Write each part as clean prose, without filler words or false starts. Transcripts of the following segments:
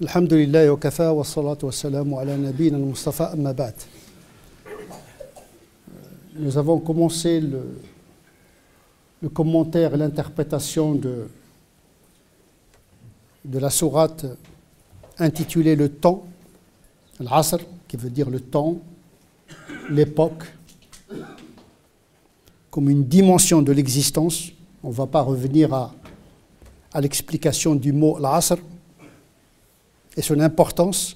Alhamdulillah wa kafa wa salatu wa salamu ala nabiyina al-Mustafa amma ba'd. Nous avons commencé le commentaire et l'interprétation de la sourate intitulée Le temps, Al-Asr, qui veut dire le temps, l'époque, comme une dimension de l'existence. On ne va pas revenir à l'explication du mot Al-Asr et son importance,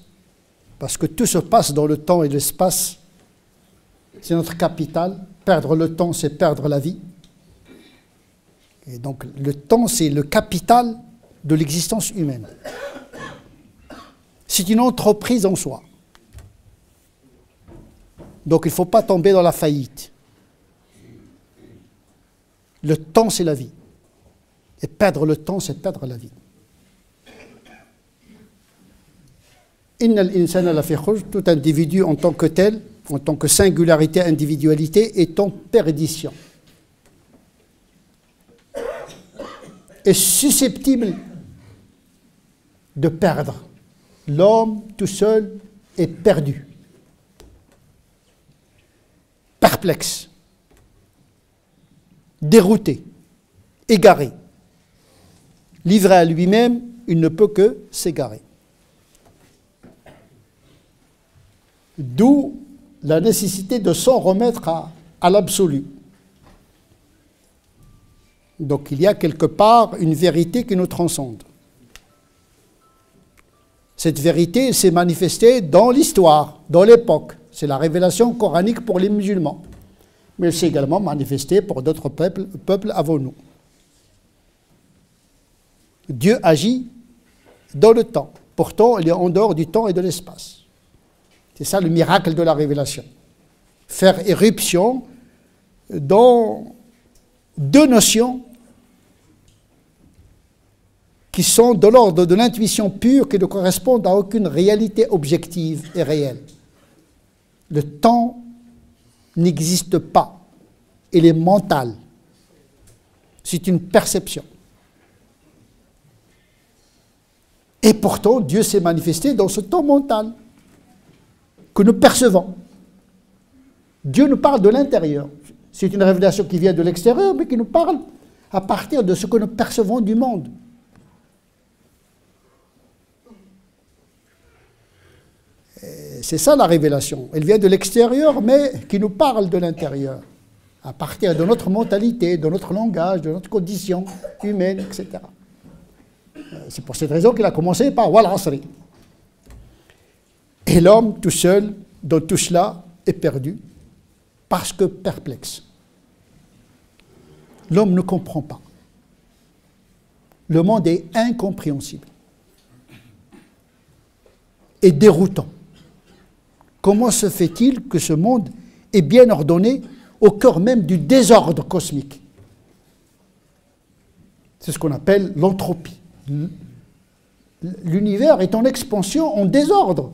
parce que tout se passe dans le temps et l'espace. C'est notre capital. Perdre le temps, c'est perdre la vie. Et donc le temps, c'est le capital de l'existence humaine. C'est une entreprise en soi. Donc il ne faut pas tomber dans la faillite. Le temps, c'est la vie. Et perdre le temps, c'est perdre la vie. Innal insana lafi khusr, tout individu en tant que tel, en tant que singularité, individualité, est en perdition. Est susceptible de perdre. L'homme tout seul est perdu. Perplexe. Dérouté. Égaré. Livré à lui-même, il ne peut que s'égarer. D'où la nécessité de s'en remettre à l'absolu. Donc il y a quelque part une vérité qui nous transcende. Cette vérité s'est manifestée dans l'histoire, dans l'époque. C'est la révélation coranique pour les musulmans. Mais elle s'est également manifestée pour d'autres peuples avant nous. Dieu agit dans le temps. Pourtant, il est en dehors du temps et de l'espace. C'est ça le miracle de la révélation. Faire éruption dans deux notions qui sont de l'ordre de l'intuition pure, qui ne correspondent à aucune réalité objective et réelle. Le temps n'existe pas. Il est mental. C'est une perception. Et pourtant, Dieu s'est manifesté dans ce temps mental que nous percevons. Dieu nous parle de l'intérieur. C'est une révélation qui vient de l'extérieur, mais qui nous parle à partir de ce que nous percevons du monde. C'est ça la révélation. Elle vient de l'extérieur, mais qui nous parle de l'intérieur, à partir de notre mentalité, de notre langage, de notre condition humaine, etc. C'est pour cette raison qu'il a commencé par Wal Asri. Et l'homme tout seul, dans tout cela, est perdu, parce que perplexe. L'homme ne comprend pas. Le monde est incompréhensible et déroutant. Comment se fait-il que ce monde est bien ordonné au cœur même du désordre cosmique? C'est ce qu'on appelle l'entropie. L'univers est en expansion, en désordre.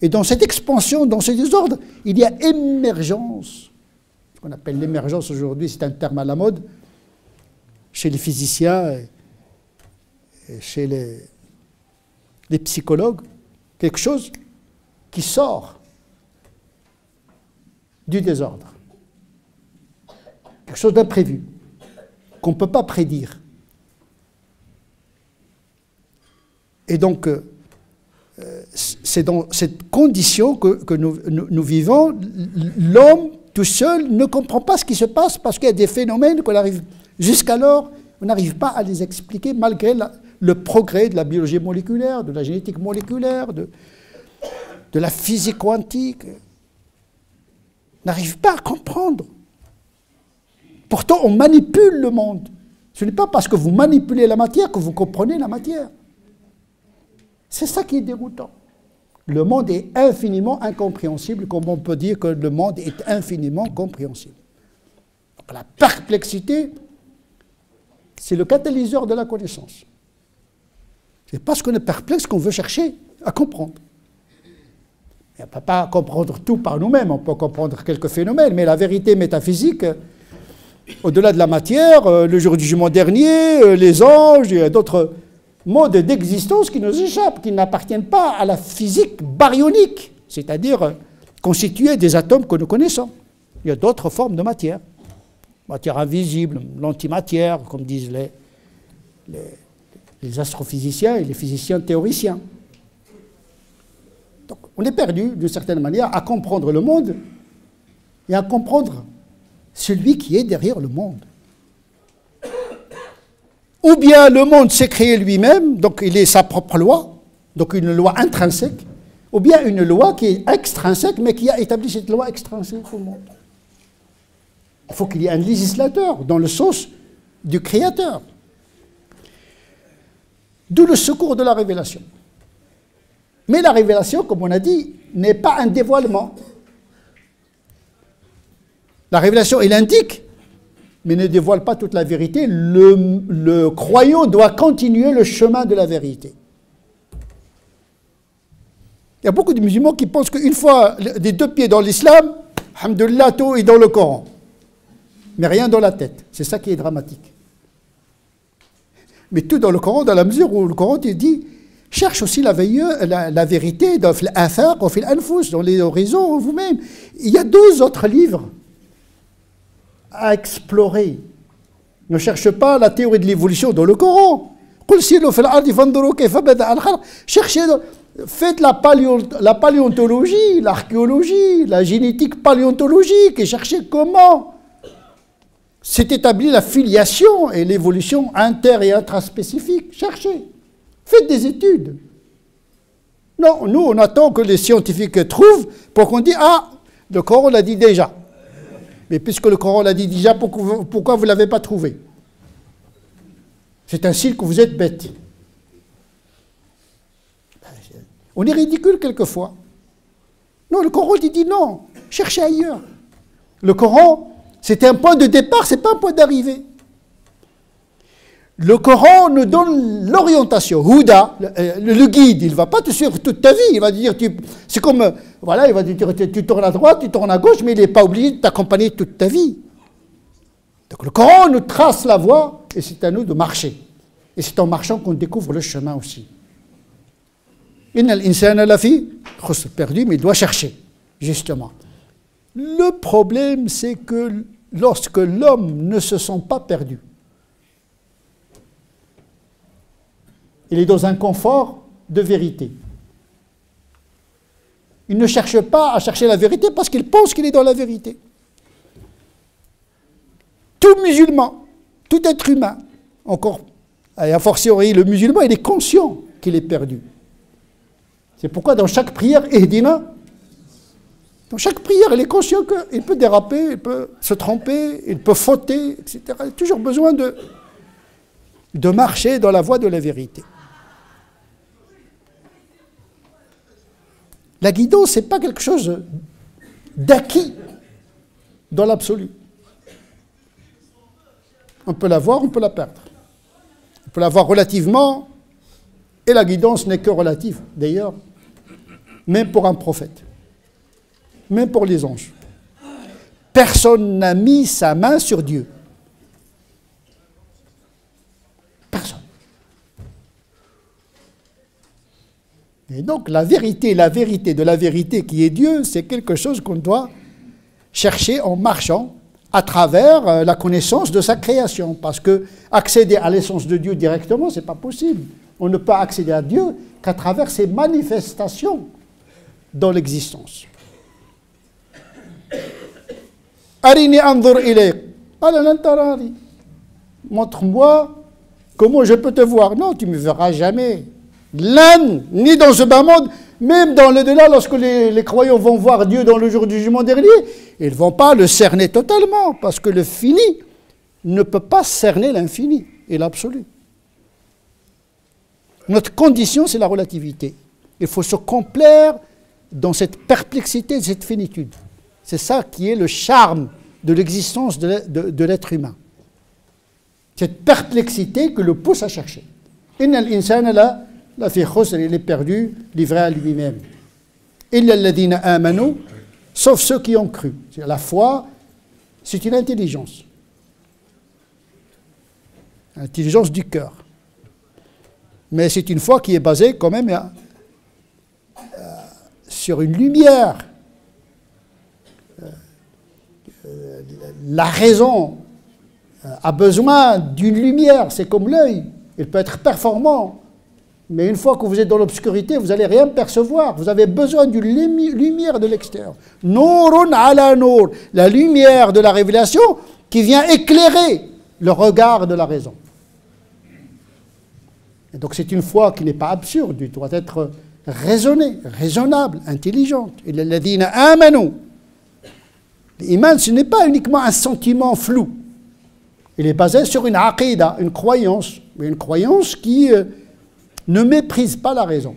Et dans cette expansion, dans ce désordre, il y a émergence. Ce qu'on appelle l'émergence aujourd'hui, c'est un terme à la mode chez les physiciens et chez les psychologues. Quelque chose qui sort du désordre. Quelque chose d'imprévu, qu'on ne peut pas prédire. Et donc, c'est dans cette condition que nous vivons. L'homme, tout seul, ne comprend pas ce qui se passe parce qu'il y a des phénomènes qu'on arrive, jusqu'alors, on n'arrive pas à les expliquer malgré le progrès de la biologie moléculaire, de la génétique moléculaire, de la physique quantique. On n'arrive pas à comprendre. Pourtant, on manipule le monde. Ce n'est pas parce que vous manipulez la matière que vous comprenez la matière. C'est ça qui est déroutant. Le monde est infiniment incompréhensible, comme on peut dire que le monde est infiniment compréhensible. Donc la perplexité, c'est le catalyseur de la connaissance. C'est parce qu'on est perplexe qu'on veut chercher à comprendre. Et on ne peut pas comprendre tout par nous-mêmes, on peut comprendre quelques phénomènes, mais la vérité métaphysique, au-delà de la matière, le jour du jugement dernier, les anges, et d'autres mode d'existence qui nous échappe, qui n'appartiennent pas à la physique baryonique, c'est-à-dire constituée des atomes que nous connaissons. Il y a d'autres formes de matière. Matière invisible, l'antimatière, comme disent les astrophysiciens et les physiciens théoriciens. Donc, on est perdu, d'une certaine manière, à comprendre le monde et à comprendre celui qui est derrière le monde. Ou bien le monde s'est créé lui-même, donc il est sa propre loi, donc une loi intrinsèque, ou bien une loi qui est extrinsèque, mais qui a établi cette loi extrinsèque au monde. Il faut qu'il y ait un législateur, dans le sens du créateur. D'où le secours de la révélation. Mais la révélation, comme on a dit, n'est pas un dévoilement. La révélation, elle indique, mais ne dévoile pas toute la vérité. Le croyant doit continuer le chemin de la vérité. Il y a beaucoup de musulmans qui pensent qu'une fois des deux pieds dans l'islam, alhamdoulilah, tout est dans le Coran. Mais rien dans la tête. C'est ça qui est dramatique. Mais tout dans le Coran, dans la mesure où le Coran te dit, cherche aussi la vérité dans l'afaq ou l'anfus, dans les horizons vous-même. Il y a 12 autres livres à explorer. Ne cherche pas la théorie de l'évolution dans le Coran. Cherchez, faites la paléontologie, l'archéologie, la génétique paléontologique et cherchez comment s'est établie la filiation et l'évolution inter- et intraspécifique. Cherchez. Faites des études. Non, nous, on attend que les scientifiques trouvent pour qu'on dise « Ah, le Coran l'a dit déjà ». Mais puisque le Coran l'a dit déjà, pourquoi vous ne l'avez pas trouvé? C'est un signe que vous êtes bête. On est ridicule quelquefois. Non, le Coran dit non, cherchez ailleurs. Le Coran, c'est un point de départ, ce n'est pas un point d'arrivée. Le Coran nous donne l'orientation, Houda, le guide. Il ne va pas te suivre toute ta vie. Il va dire, c'est comme, voilà, il va dire, tu tournes à droite, tu tournes à gauche, mais il n'est pas obligé de t'accompagner toute ta vie. Donc le Coran nous trace la voie et c'est à nous de marcher. Et c'est en marchant qu'on découvre le chemin aussi. Innal insana lafi khusr, perdu, mais il doit chercher, justement. Le problème, c'est que lorsque l'homme ne se sent pas perdu, il est dans un confort de vérité. Il ne cherche pas à chercher la vérité parce qu'il pense qu'il est dans la vérité. Tout musulman, tout être humain, encore, et a fortiori le musulman, il est conscient qu'il est perdu. C'est pourquoi dans chaque prière, Ihdina, dans chaque prière, il est conscient qu'il peut déraper, il peut se tromper, il peut fauter, etc. Il a toujours besoin de marcher dans la voie de la vérité. La guidance, ce n'est pas quelque chose d'acquis dans l'absolu. On peut l'avoir, on peut la perdre. On peut l'avoir relativement, et la guidance n'est que relative, d'ailleurs, même pour un prophète, même pour les anges. Personne n'a mis sa main sur Dieu. Personne. Et donc la vérité de la vérité qui est Dieu, c'est quelque chose qu'on doit chercher en marchant à travers la connaissance de sa création. Parce que accéder à l'essence de Dieu directement, ce n'est pas possible. On ne peut accéder à Dieu qu'à travers ses manifestations dans l'existence. Arini anzur ilayk. Montre-moi comment je peux te voir. Non, tu ne me verras jamais. L'âne, ni dans ce bas monde, même dans le-delà, lorsque les croyants vont voir Dieu dans le jour du jugement dernier, ils ne vont pas le cerner totalement, parce que le fini ne peut pas cerner l'infini et l'absolu. Notre condition, c'est la relativité. Il faut se complaire dans cette perplexité, cette finitude. C'est ça qui est le charme de l'existence de l'être humain. Cette perplexité que le pousse à chercher. Innal insana la fi khusr, il est perdu, livré à lui-même. Illa alladhina amanu, sauf ceux qui ont cru. La foi, c'est une intelligence. Intelligence du cœur. Mais c'est une foi qui est basée quand même sur une lumière. La raison a besoin d'une lumière, c'est comme l'œil. Il peut être performant, mais une fois que vous êtes dans l'obscurité, vous n'allez rien percevoir. Vous avez besoin d'une lumière de l'extérieur. Nourun ala nour, la lumière de la révélation qui vient éclairer le regard de la raison. Et donc c'est une foi qui n'est pas absurde, elle doit être raisonnée, raisonnable, intelligente. L'iman, ce n'est pas uniquement un sentiment flou. Il est basé sur une aqida, une croyance, mais une croyance qui ne méprise pas la raison,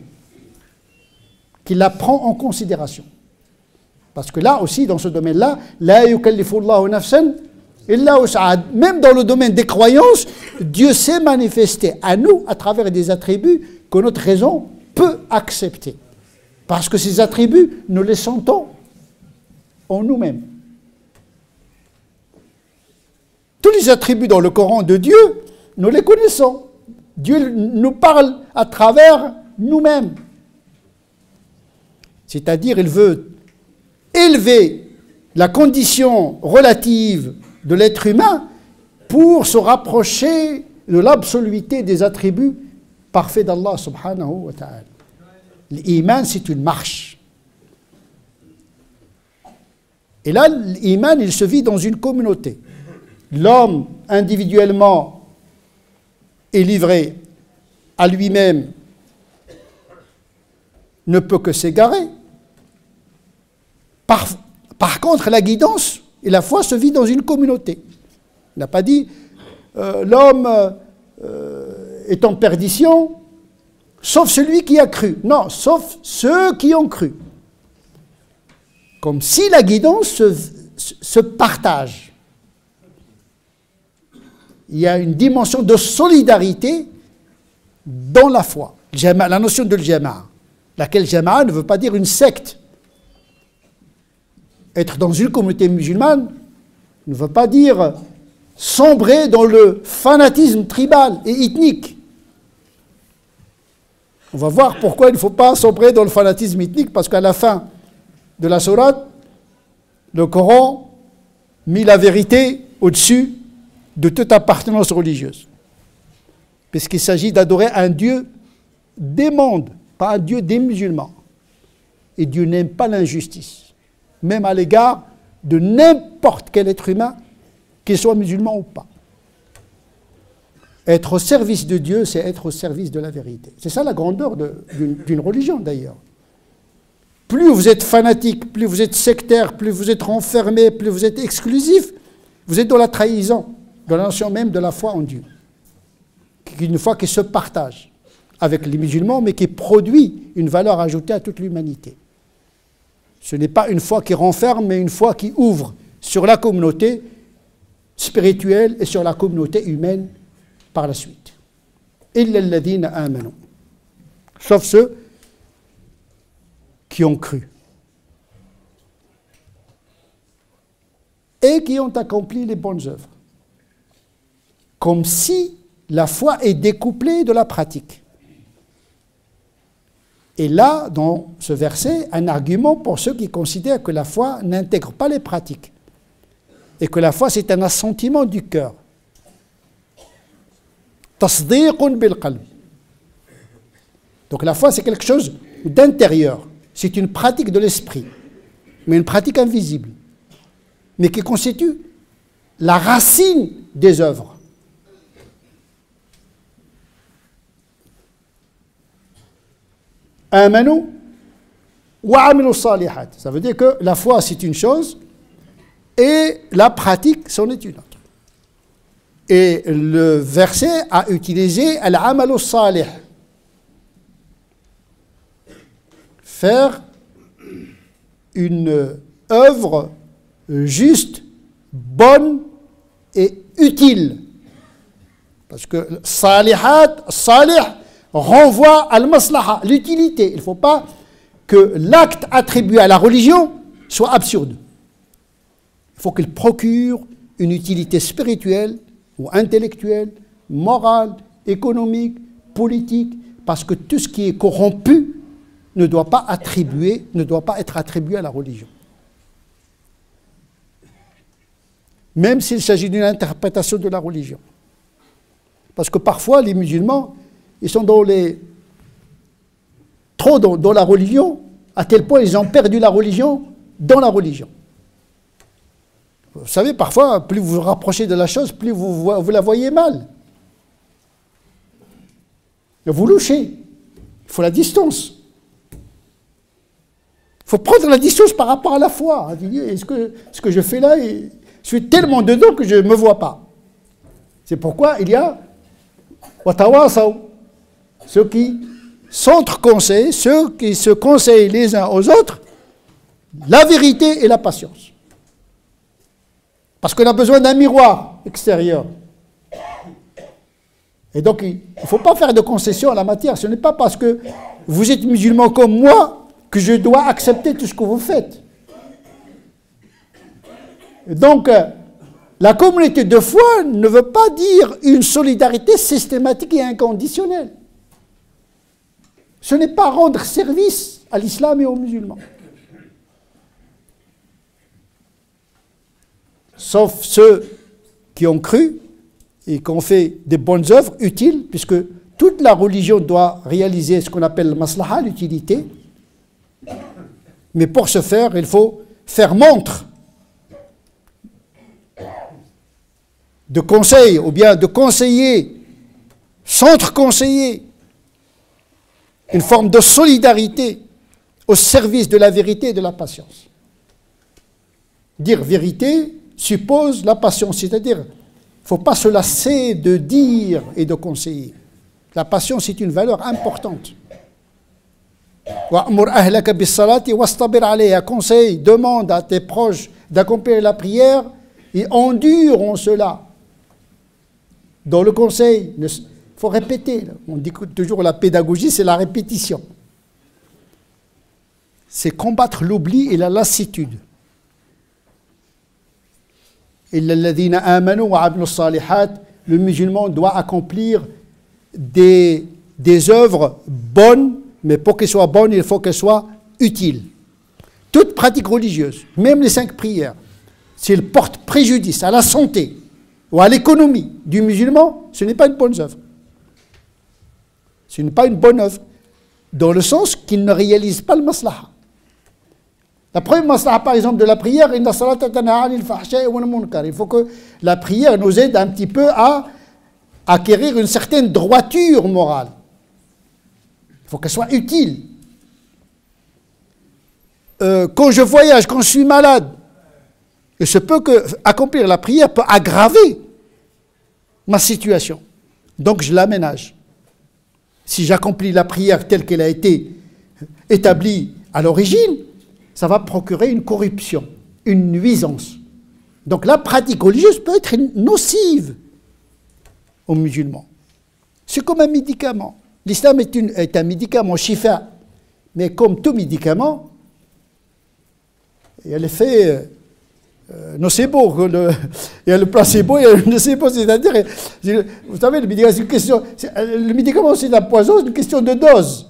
qui la prend en considération. Parce que là aussi, dans ce domaine-là, la yukallifu Allahu nafsan illa wus'aha. Même dans le domaine des croyances, Dieu s'est manifesté à nous à travers des attributs que notre raison peut accepter. Parce que ces attributs, nous les sentons en nous-mêmes. Tous les attributs dans le Coran de Dieu, nous les connaissons. Dieu nous parle à travers nous-mêmes. C'est-à-dire, il veut élever la condition relative de l'être humain pour se rapprocher de l'absoluité des attributs parfaits d'Allah subhanahu wa ta'ala. L'iman, c'est une marche. Et là, l'iman, il se vit dans une communauté. L'homme, individuellement, est livré à lui-même, ne peut que s'égarer. Par contre, la guidance et la foi se vit dans une communauté. Il n'a pas dit l'homme est en perdition, sauf celui qui a cru. Non, sauf ceux qui ont cru. Comme si la guidance se partage. Il y a une dimension de solidarité dans la foi. La notion de jama'a, laquelle jama'a ne veut pas dire une secte. Être dans une communauté musulmane ne veut pas dire sombrer dans le fanatisme tribal et ethnique. On va voir pourquoi il ne faut pas sombrer dans le fanatisme ethnique, parce qu'à la fin de la sourate, le Coran mit la vérité au-dessus de toute appartenance religieuse. Puisqu'il s'agit d'adorer un Dieu des mondes, pas un Dieu des musulmans. Et Dieu n'aime pas l'injustice, même à l'égard de n'importe quel être humain, qu'il soit musulman ou pas. Être au service de Dieu, c'est être au service de la vérité. C'est ça la grandeur d'une religion d'ailleurs. Plus vous êtes fanatique, plus vous êtes sectaire, plus vous êtes renfermé, plus vous êtes exclusif, vous êtes dans la trahison de la notion même de la foi en Dieu. Une foi qui se partage avec les musulmans, mais qui produit une valeur ajoutée à toute l'humanité. Ce n'est pas une foi qui renferme, mais une foi qui ouvre sur la communauté spirituelle et sur la communauté humaine par la suite. Illa alladhina amanu. Sauf ceux qui ont cru et qui ont accompli les bonnes œuvres. Comme si la foi est découplée de la pratique. Et là, dans ce verset, un argument pour ceux qui considèrent que la foi n'intègre pas les pratiques et que la foi c'est un assentiment du cœur. Tasdiqun bil qalb. Donc la foi c'est quelque chose d'intérieur, c'est une pratique de l'esprit, mais une pratique invisible, mais qui constitue la racine des œuvres. Amanu wa amilu salihat. Ça veut dire que la foi c'est une chose et la pratique c'en est une autre. Et le verset a utilisé al-amalu salih. Faire une œuvre juste, bonne et utile. Parce que salihat, salih renvoie à al-maslaha, l'utilité. Il ne faut pas que l'acte attribué à la religion soit absurde. Il faut qu'il procure une utilité spirituelle ou intellectuelle, morale, économique, politique, parce que tout ce qui est corrompu ne doit pas être attribué à la religion. Même s'il s'agit d'une interprétation de la religion. Parce que parfois, les musulmans, ils sont trop dans la religion, à tel point ils ont perdu la religion dans la religion. Vous savez, parfois, plus vous vous rapprochez de la chose, plus vous la voyez mal. Vous louchez. Il faut la distance. Il faut prendre la distance par rapport à la foi. Est-ce que ce que je fais là, je suis tellement dedans que je ne me vois pas. C'est pourquoi il y a Watawasaw, ceux qui s'entre-conseillent, ceux qui se conseillent les uns aux autres, la vérité et la patience. Parce qu'on a besoin d'un miroir extérieur. Et donc, il ne faut pas faire de concessions à la matière. Ce n'est pas parce que vous êtes musulman comme moi que je dois accepter tout ce que vous faites. Et donc, la communauté de foi ne veut pas dire une solidarité systématique et inconditionnelle. Ce n'est pas rendre service à l'islam et aux musulmans. Sauf ceux qui ont cru et qui ont fait des bonnes œuvres utiles, puisque toute la religion doit réaliser ce qu'on appelle le maslaha, l'utilité. Mais pour ce faire, il faut faire montre de conseil, ou bien de conseiller, s'entre-conseiller, une forme de solidarité au service de la vérité et de la patience. Dire vérité suppose la patience, c'est-à dire il ne faut pas se lasser de dire et de conseiller. La patience est une valeur importante. Conseille, demande à tes proches d'accomplir la prière et endure en cela. Dans le conseil, il faut répéter. On dit toujours la pédagogie, c'est la répétition. C'est combattre l'oubli et la lassitude. Le musulman doit accomplir des œuvres bonnes, mais pour qu'elles soient bonnes, il faut qu'elles soient utiles. Toute pratique religieuse, même les 5 prières, s'il porte préjudice à la santé ou à l'économie du musulman, ce n'est pas une bonne œuvre. Ce n'est pas une bonne œuvre, dans le sens qu'il ne réalise pas le maslaha. La première maslaha, par exemple, de la prière, il faut que la prière nous aide un petit peu à acquérir une certaine droiture morale. Il faut qu'elle soit utile. Quand je voyage, quand je suis malade, il se peut que accomplir la prière peut aggraver ma situation. Donc je l'aménage. Si j'accomplis la prière telle qu'elle a été établie à l'origine, ça va procurer une corruption, une nuisance. Donc la pratique religieuse peut être nocive aux musulmans. C'est comme un médicament. L'islam est un médicament shifa, mais comme tout médicament, il y a l'effet nocebo, il y a le placebo, il y a le nocebo, c'est-à-dire, vous savez, le médicament c'est un poison, c'est une question de dose.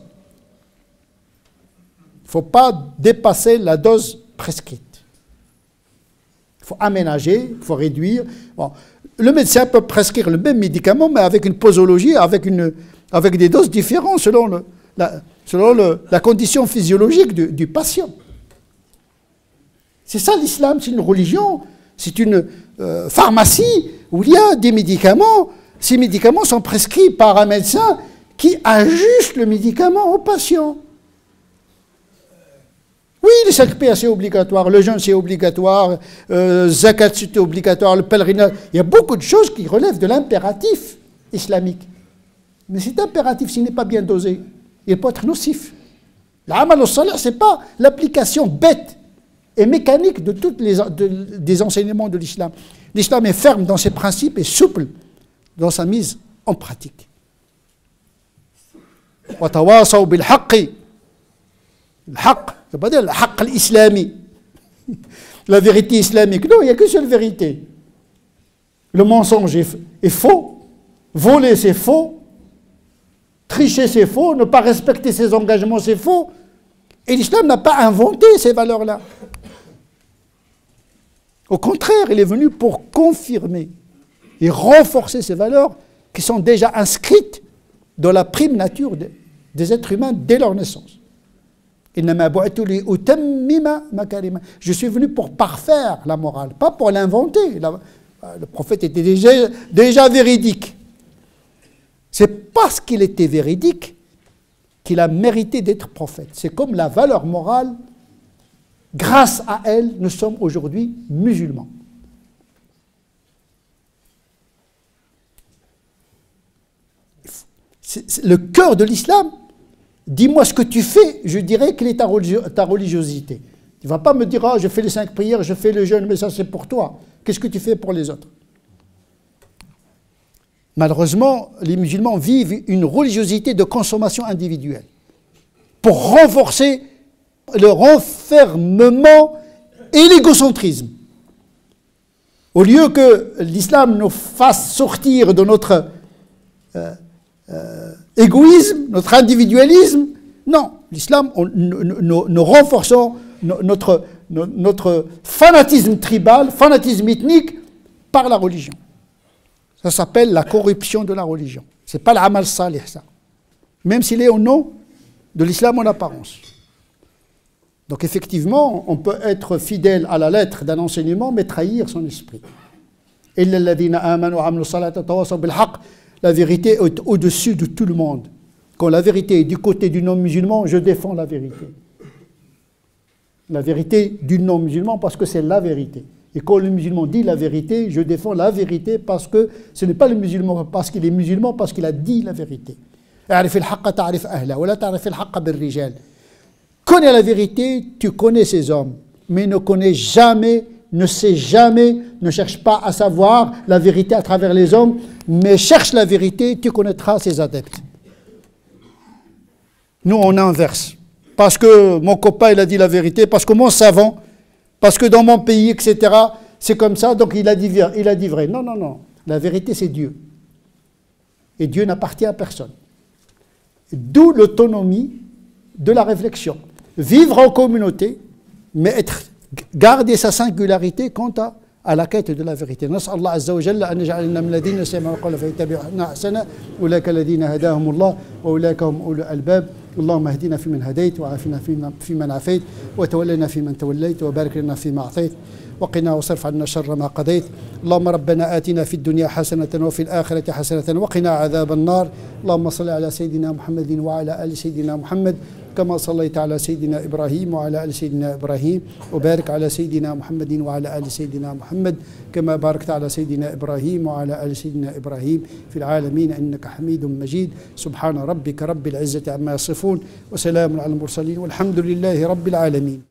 Il ne faut pas dépasser la dose prescrite. Il faut aménager, il faut réduire. Bon, le médecin peut prescrire le même médicament, mais avec une posologie, avec des doses différentes selon la condition physiologique du patient. C'est ça l'islam, c'est une religion, c'est une pharmacie où il y a des médicaments. Ces médicaments sont prescrits par un médecin qui ajuste le médicament au patient. Oui, les 5 prières c'est obligatoire, le jeûne c'est obligatoire, zakat c'est obligatoire, le pèlerinage. Il y a beaucoup de choses qui relèvent de l'impératif islamique. Mais cet impératif, s'il n'est pas bien dosé, il peut être nocif. L'amal al-salih, ce n'est pas l'application bête et mécanique de tous des enseignements de l'islam. L'islam est ferme dans ses principes et souple dans sa mise en pratique. وَتَوَاصَوْا بِالْحَقِّ. Le haqq, ça ne veut pas dire le haqq l'islami, la vérité islamique. Non, il n'y a qu'une seule vérité. Le mensonge est faux, voler c'est faux, Tricher, c'est faux. Ne pas respecter ses engagements, c'est faux. Et l'islam n'a pas inventé ces valeurs-là. Au contraire, il est venu pour confirmer et renforcer ces valeurs qui sont déjà inscrites dans la prime nature des êtres humains dès leur naissance. Je suis venu pour parfaire la morale, pas pour l'inventer. Le prophète était déjà véridique. C'est parce qu'il était véridique qu'il a mérité d'être prophète. C'est comme la valeur morale, grâce à elle, nous sommes aujourd'hui musulmans. C'est le cœur de l'islam. Dis-moi ce que tu fais, je dirais quelle est ta religiosité. Tu ne vas pas me dire, ah, je fais les 5 prières, je fais le jeûne, mais ça c'est pour toi. Qu'est-ce que tu fais pour les autres? Malheureusement, les musulmans vivent une religiosité de consommation individuelle pour renforcer le renfermement et l'égocentrisme. Au lieu que l'islam nous fasse sortir de notre égoïsme, notre individualisme, non, l'islam, nous renforçons notre fanatisme tribal, fanatisme ethnique par la religion. Ça s'appelle la corruption de la religion. Ce n'est pas l'amal salih, ça. Même s'il est au nom de l'islam en apparence. Donc effectivement, on peut être fidèle à la lettre d'un enseignement, mais trahir son esprit. La vérité est au-dessus de tout le monde. Quand la vérité est du côté du non-musulman, je défends la vérité. La vérité du non-musulman parce que c'est la vérité. Et quand le musulman dit la vérité, je défends la vérité parce que ce n'est pas le musulman parce qu'il est musulman, parce qu'il a dit la vérité. Connais la vérité, tu connais ces hommes, mais ne connais jamais, ne sais jamais, ne cherche pas à savoir la vérité à travers les hommes, mais cherche la vérité, tu connaîtras ses adeptes. Nous, on inverse. Parce que mon copain, il a dit la vérité, parce que mon savant, parce que dans mon pays, etc., c'est comme ça, donc il a dit vrai. Non, non, non. La vérité, c'est Dieu. Et Dieu n'appartient à personne. D'où l'autonomie de la réflexion. Vivre en communauté, mais garder sa singularité quant à la quête de la vérité. نسأل الله عز وجل أن يجعلنا من الذين يستمعون القول فيتبعون أحسنه أولئك الذين هداهم الله وأولئك هم أولو الألباب اللهم اهدنا فيمن هديت وعافنا فيمن عافيت وتولنا فيمن توليت وبارك لنا فيما أعطيت وقنا واصرف عنا شر ما قضيت اللهم ربنا آتنا في الدنيا حسنة وفي الآخرة حسنة وقنا عذاب النار اللهم صل على سيدنا محمد وعلى آل سيدنا محمد كما صليت على سيدنا إبراهيم وعلى آل سيدنا إبراهيم وبارك على سيدنا محمد وعلى آل سيدنا محمد كما باركت على سيدنا إبراهيم وعلى آل سيدنا إبراهيم في العالمين إنك حميد مجيد سبحان ربك رب العزة عما يصفون وسلام على المرسلين والحمد لله رب العالمين.